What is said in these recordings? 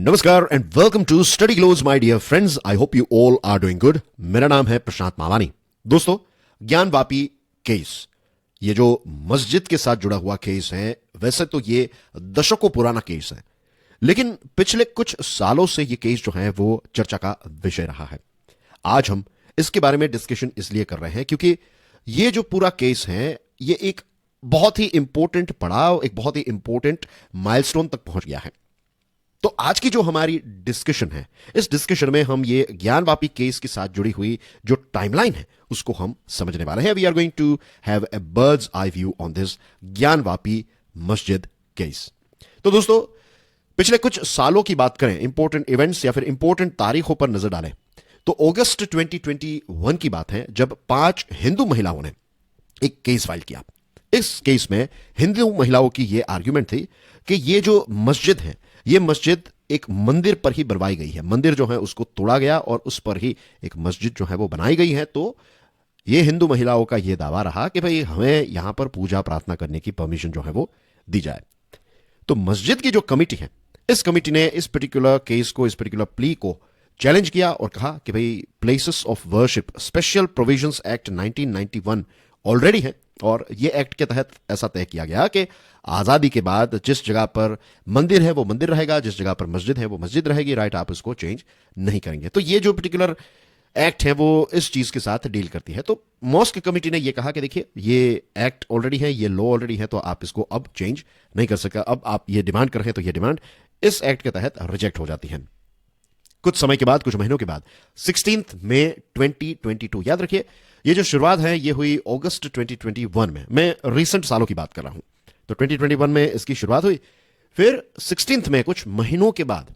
नमस्कार and welcome to Study Glows my dear friends. I hope you all are doing good. मेरा नाम है प्रशांत मावानी। दोस्तों, ज्ञानवापी केस, ये जो मस्जिद के साथ जुड़ा हुआ केस है, वैसे तो ये दशकों पुराना केस है, लेकिन पिछले कुछ सालों से ये केस जो है वो चर्चा का विषय रहा है। आज हम इसके बारे में डिस्कशन इसलिए कर रहे हैं क्योंकि ये जो पूरा केस है, ये एक बहुत ही इंपॉर्टेंट पड़ाव, एक बहुत ही इंपॉर्टेंट माइलस्टोन तक पहुंच गया है। तो आज की जो हमारी डिस्कशन है, इस डिस्कशन में हम ये ज्ञानवापी केस के साथ जुड़ी हुई जो टाइमलाइन है उसको हम समझने वाले हैं। We are going to have a bird's eye view on this Gyanvapi Masjid case. तो दोस्तों, पिछले कुछ सालों की बात करें, इंपॉर्टेंट इवेंट्स या फिर इंपॉर्टेंट तारीखों पर नजर डालें, तो अगस्त 2021 की बात है जब 5 हिंदू महिलाओं ने एक केस फाइल किया। इस केस में हिंदू महिलाओं की यह आर्ग्यूमेंट थी कि ये जो मस्जिद है, ये मस्जिद एक मंदिर पर ही बनवाई गई है। मंदिर जो है उसको तोड़ा गया और उस पर ही एक मस्जिद जो है वो बनाई गई है। तो ये हिंदू महिलाओं का ये दावा रहा कि भाई हमें यहां पर पूजा प्रार्थना करने की परमिशन जो है वो दी जाए। तो मस्जिद की जो कमिटी है, इस कमिटी ने इस पर्टिकुलर केस को, इस पर्टिकुलर प्ली को चैलेंज किया और कहा कि भाई places of worship special provisions act 1991 already है और ये एक्ट के तहत ऐसा तय किया गया कि आजादी के बाद जिस जगह पर मंदिर है वो मंदिर रहेगा, जिस जगह पर मस्जिद है वो मस्जिद रहेगी। राइट, आप इसको चेंज नहीं करेंगे। तो ये जो पर्टिकुलर एक्ट है वो इस चीज के साथ डील करती है। तो मॉस्क कमेटी ने ये कहा कि देखिए, ये एक्ट ऑलरेडी है, ये लॉ ऑलरेडी है, तो आप इसको अब चेंज नहीं कर सकते। अब आप ये डिमांड कर रहे हैं तो ये डिमांड इस एक्ट के तहत रिजेक्ट हो जाती है। कुछ समय के बाद, कुछ महीनों के बाद 16 मई 2022, याद रखिए ये जो शुरुआत है ये हुई अगस्त 2021 में। मैं रिसेंट सालों की बात कर रहा हूं। तो 2021 में इसकी शुरुआत हुई। फिर 16 में कुछ महीनों के बाद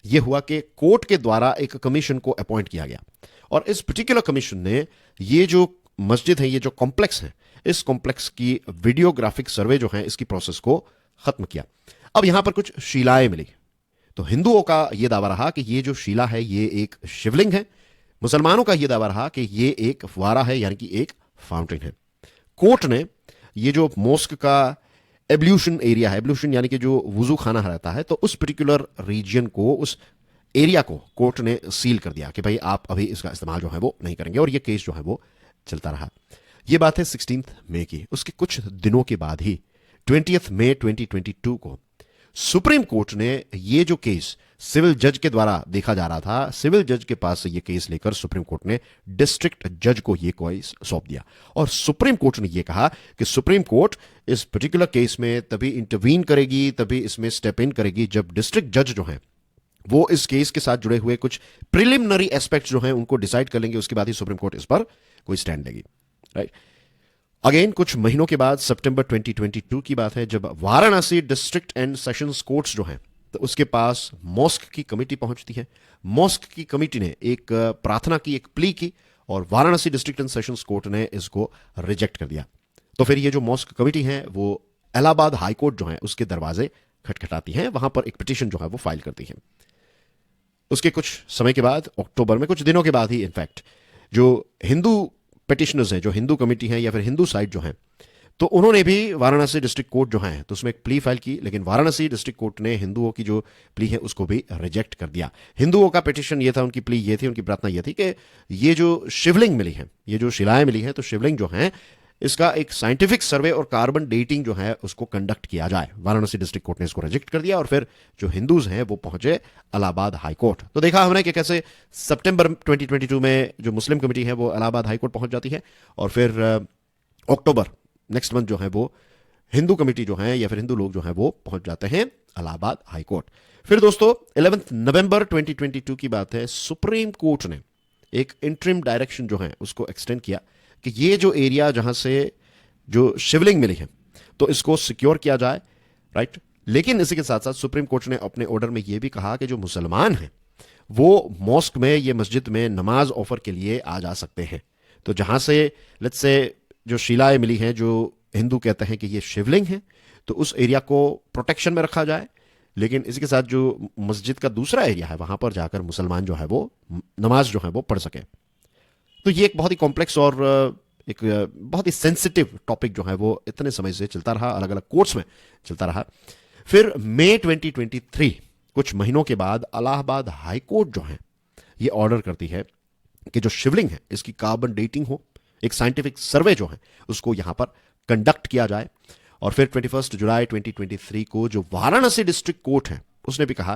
यह हुआ कि कोर्ट के द्वारा एक कमीशन को अपॉइंट किया गया और इस पर्टिकुलर कमीशन ने ये जो मस्जिद है, ये जो कॉम्प्लेक्स है, इस कॉम्प्लेक्स की वीडियोग्राफिक सर्वे जो है इसकी प्रोसेस को खत्म किया। अब यहां पर कुछ शिलाएं मिली। तो हिंदुओं का यह दावा रहा कि ये जो शिला है ये एक शिवलिंग है। मुसलमानों का यह दावा रहा कि ये एक फुवारा है, यानी कि एक फाउंटेन है। कोर्ट ने ये जो मॉस्क का एब्ल्यूशन एरिया है, एब्ल्यूशन यानी कि जो वुजू खाना रहता है, तो उस पर्टिकुलर रीजन को, उस एरिया को कोर्ट ने सील कर दिया कि भाई आप अभी इसका इस्तेमाल जो है वो नहीं करेंगे। और ये केस जो है वो चलता रहा। ये बात है 16 मई की। उसके कुछ दिनों के बाद ही 20 मई 2022 को सुप्रीम कोर्ट ने ये जो केस सिविल जज के द्वारा देखा जा रहा था, सिविल जज के पास से ये केस लेकर सुप्रीम कोर्ट ने डिस्ट्रिक्ट जज को ये केस सौंप दिया। और सुप्रीम कोर्ट ने ये कहा कि सुप्रीम कोर्ट इस पर्टिकुलर केस में तभी इंटरवीन करेगी, तभी इसमें स्टेप इन करेगी जब डिस्ट्रिक्ट जज जो है वो इस केस के साथ जुड़े हुए कुछ प्रिलिमिनरी एस्पेक्ट्स जो हैं उनको डिसाइड कर लेंगे। उसके बाद ही सुप्रीम कोर्ट इस पर कोई स्टैंड लेगी। राइट, अगेन कुछ महीनों के बाद सितंबर 2022 की बात है जब Varanasi district and sessions courts जो हैं, तो उसके पास मॉस्क की कमेटी पहुंचती है। मॉस्क की कमेटी ने एक प्रार्थना की, एक प्ली की और Varanasi district and sessions court ने इसको रिजेक्ट कर दिया। तो फिर ये जो मॉस्क कमेटी है वो इलाहाबाद हाई कोर्ट जो है उसके दरवाजे खटखटाती है, वहां पर एक पिटीशन जो है वो फाइल करती है। उसके कुछ समय के बाद, अक्टूबर में, कुछ दिनों के बाद ही इनफैक्ट, जो हिंदू पिटिशनर्स हैं, जो हिंदू कमेटी है या फिर हिंदू साइड जो है, तो उन्होंने भी वाराणसी डिस्ट्रिक्ट कोर्ट जो है तो उसमें एक प्ली फाइल की। लेकिन वाराणसी डिस्ट्रिक्ट कोर्ट ने हिंदुओं की जो प्ली है उसको भी रिजेक्ट कर दिया। हिंदुओं का पिटिशन ये था, उनकी प्ली ये थी, उनकी प्रार्थना ये थी कि ये जो शिवलिंग मिली है, ये जो शिलाएं मिली हैं, तो शिवलिंग जो है इसका एक साइंटिफिक सर्वे और कार्बन डेटिंग जो है उसको कंडक्ट किया जाए। वाराणसी डिस्ट्रिक्ट कोर्ट ने इसको रिजेक्ट कर दिया और फिर जो हिंदूज हैं वो पहुंचे इलाहाबाद हाई कोर्ट। तो देखा हमने कि कैसे सितंबर 2022 में जो मुस्लिम कमेटी है वो इलाहाबाद हाई कोर्ट पहुंच जाती है और फिर अक्टूबर नेक्स्ट मंथ जो है वो हिंदू कमेटी जो है या फिर हिंदू लोग जो है वो पहुंच जाते हैं इलाहाबाद हाई कोर्ट। फिर दोस्तों 11 नवंबर 2022 की बात है, सुप्रीम कोर्ट ने एक इंटरिम डायरेक्शन जो है उसको एक्सटेंड किया कि ये जो एरिया जहां से जो शिवलिंग मिली है तो इसको सिक्योर किया जाए। राइट, लेकिन इसी के साथ साथ सुप्रीम कोर्ट ने अपने ऑर्डर में यह भी कहा कि जो मुसलमान हैं वो मॉस्क में, ये मस्जिद में नमाज ऑफर के लिए आ जा सकते हैं। तो जहां से लेट्स से जो शिलाएं मिली हैं, जो हिंदू कहते हैं कि ये शिवलिंग है, तो उस एरिया को प्रोटेक्शन में रखा जाए। लेकिन इसी के साथ जो मस्जिद का दूसरा एरिया है वहां पर जाकर मुसलमान जो है वो नमाज जो है वो पढ़ सके। तो ये एक बहुत ही कॉम्प्लेक्स और एक बहुत ही सेंसिटिव टॉपिक जो है वो इतने समय से चलता रहा, अलग अलग कोर्ट्स में चलता रहा। फिर मई 2023 कुछ महीनों के बाद इलाहाबाद हाई कोर्ट जो है ये ऑर्डर करती है कि जो शिवलिंग है इसकी कार्बन डेटिंग हो, एक साइंटिफिक सर्वे जो है उसको यहां पर कंडक्ट किया जाए। और फिर 21 जुलाई 2023 को जो वाराणसी डिस्ट्रिक्ट कोर्ट है उसने भी कहा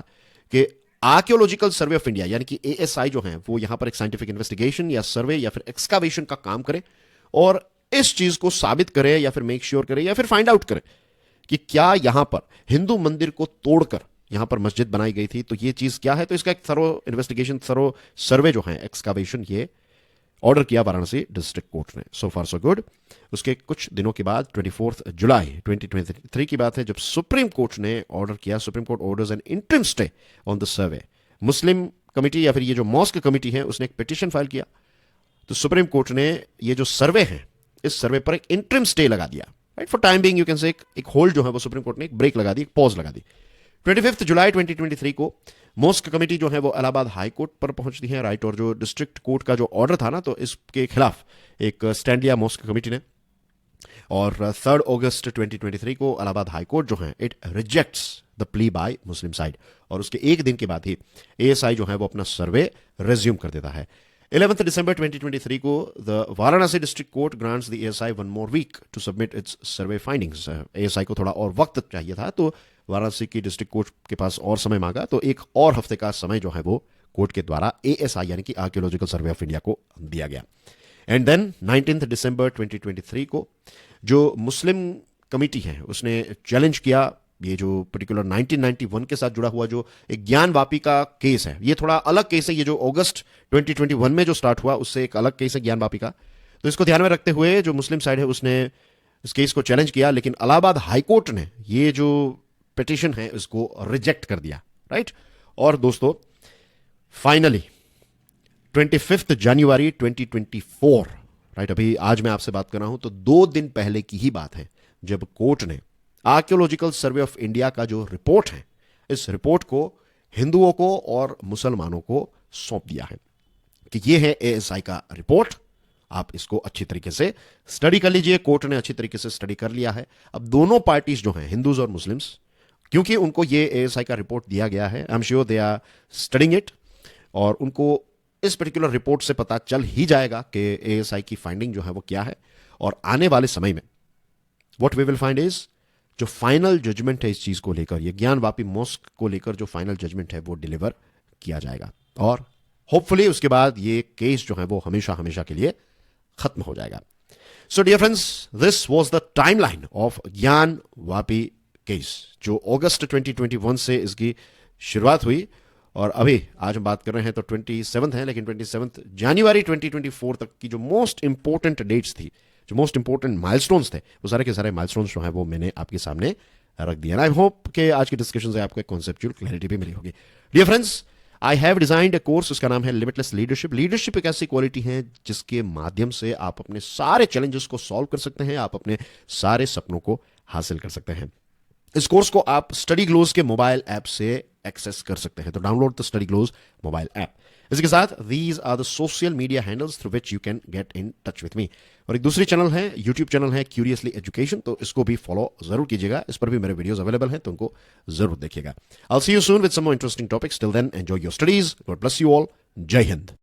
कि आर्कियोलॉजिकल सर्वे ऑफ इंडिया यानी कि एएसआई जो है वो यहां पर एक साइंटिफिक इन्वेस्टिगेशन या सर्वे या फिर एक्सकावेशन का काम करे और इस चीज को साबित करे या फिर मेक श्योर करे या फिर फाइंड आउट करे कि क्या यहां पर हिंदू मंदिर को तोड़कर यहां पर मस्जिद बनाई गई थी, तो ये चीज क्या है। तो इसका एक थरो इन्वेस्टिगेशन, थरो सर्वे जो है, एक्सकावेशन, ये ऑर्डर किया वाराणसी डिस्ट्रिक्ट कोर्ट ने। सो फार सो गुड। उसके कुछ दिनों के बाद 24 जुलाई 2023 की बात है जब सुप्रीम कोर्ट ने ऑर्डर किया, supreme court orders N interim stay on the survey. Muslim committee या फिर ये जो मॉस्क कमिटी है उसने एक पिटीशन फाइल किया, तो सुप्रीम कोर्ट ने ये जो सर्वे है इस सर्वे पर एक इंटरिम स्टे लगा दिया, right, for time being you can say एक होल्ड जो है वो सुप्रीम कोर्ट ने एक ब्रेक लगा दी, एक पॉज लगा दी। 25 जुलाई 2023 को मॉस्क कमेटी जो है वो इलाहाबाद हाई कोर्ट पर पहुंचती है, राइट। और जो डिस्ट्रिक्ट कोर्ट का जो ऑर्डर था ना, तो इसके खिलाफ एक स्टैंड लिया मॉस्क कमेटी ने। और 3 अगस्त 2023 को इलाहाबाद हाई कोर्ट जो है it rejects the plea bye Muslim side, और उसके एक दिन के बाद ही एएसआई जो है वो अपना सर्वे रिज्यूम कर देता है। 11 दिसंबर 2023 को the Varanasi district court grants the ASI 1 more week to submit its survey findings. ASI को थोड़ा और वक्त चाहिए था, तो वाराणसी की डिस्ट्रिक्ट कोर्ट के पास और समय मांगा, तो एक और हफ्ते का समय जो है वो कोर्ट के द्वारा एएसआई यानी कि आर्कियोलॉजिकल सर्वे ऑफ इंडिया को दिया गया। एंड देन 19 दिसंबर 2023 को जो मुस्लिम कमिटी है उसने चैलेंज किया ये जो पर्टिकुलर 1991 के साथ जुड़ा हुआ जो एक ज्ञानवापी का केस है। ये थोड़ा अलग केस है, ये जो अगस्त 2021 में जो स्टार्ट हुआ उससे एक अलग केस है ज्ञानवापी का। तो इसको ध्यान में रखते हुए जो मुस्लिम साइड है उसने इस केस को चैलेंज किया, लेकिन इलाहाबाद हाईकोर्ट ने ये जो पिटीशन है इसको रिजेक्ट कर दिया, राइट। और दोस्तों फाइनली 25 जनवरी 2024, राइट, अभी आज मैं आपसे बात कर रहा हूं तो 2 दिन पहले की ही बात है जब कोर्ट ने आर्कियोलॉजिकल सर्वे ऑफ इंडिया का जो रिपोर्ट है इस रिपोर्ट को हिंदुओं को और मुसलमानों को सौंप दिया है कि ये है एएसआई का रिपोर्ट, आप इसको अच्छी तरीके से स्टडी कर लीजिए। कोर्ट ने अच्छी तरीके से स्टडी कर लिया है। अब दोनों पार्टीज जो हैं हिंदूज और मुस्लिम्स, क्योंकि उनको ये एएसआई का रिपोर्ट दिया गया है, I am sure they are studying it, और उनको इस पर्टिकुलर रिपोर्ट से पता चल ही जाएगा कि एएसआई की फाइंडिंग जो है वो क्या है। और आने वाले समय में what we will find is जो फाइनल जजमेंट है इस चीज को लेकर, ये ज्ञानवापी मॉस्क को लेकर जो फाइनल जजमेंट है वो डिलीवर किया जाएगा, और होपफुली उसके बाद ये केस जो है वो हमेशा हमेशा के लिए खत्म हो जाएगा। So dear friends, this was the timeline of Gyanvapi case, जो अगस्त 2021 से इसकी शुरुआत हुई, और अभी आज हम बात कर रहे हैं तो 27 है, लेकिन 27 जनवरी 2024 तक की जो मोस्ट इंपॉर्टेंट डेट्स थी, जो मोस्ट इंपॉर्टेंट माइलस्टोन्स थे, वो सारे के सारे माइलस्टोन्स जो हैं वो मैंने आपके सामने रख दिया। आई होप कि आज की डिस्कशन से आपको एक कॉन्सेप्चुअल क्लैरिटी भी मिली होगी। Dear friends, I have designed a course, उसका नाम है लिमिटलेस लीडरशिप। लीडरशिप एक ऐसी क्वालिटी है जिसके माध्यम से आप अपने सारे चैलेंजेस को सॉल्व कर सकते हैं, आप अपने सारे सपनों को हासिल कर सकते हैं। इस कोर्स को आप स्टडी ग्लोज के मोबाइल ऐप से एक्सेस कर सकते हैं, तो download the Study Glows mobile app. इसके साथ these are the social media handles through which you can get in touch with me. और एक दूसरी चैनल है, यूट्यूब चैनल है क्यूरियसली एजुकेशन, तो इसको भी फॉलो जरूर कीजिएगा। इस पर भी मेरे वीडियोस अवेलेबल हैं, तो उनको जरूर देखिएगा। I will see you soon with some more interesting topics. Till then enjoy your studies. God bless you all. जय हिंद।